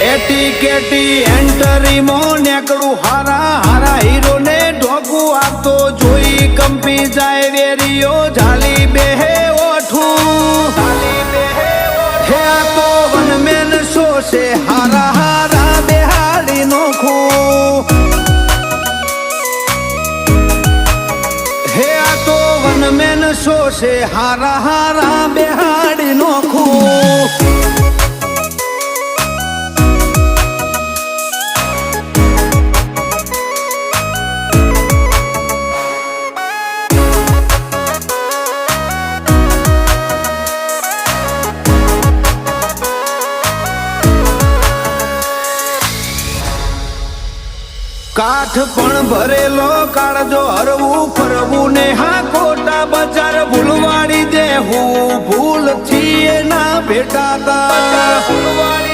at entry મો નેકડું હારા હારા હીરો ને ઢોકું આપતો જોઈ કંપી જાય વેરીઓ ઝાલી બેહે ઓઠું હે આ તો વનમેન શો છે હારા હારા બેહાડી નોખું હે આ તો વનમેન શો છે હારા હારા બેહાડી નોખું કાઠ પણ ભરેલો કાળજો હરવું ફરવું ને હા ખોટા બજાર ભૂલવાડી દેવું ભૂલ થી ના ભેટાતા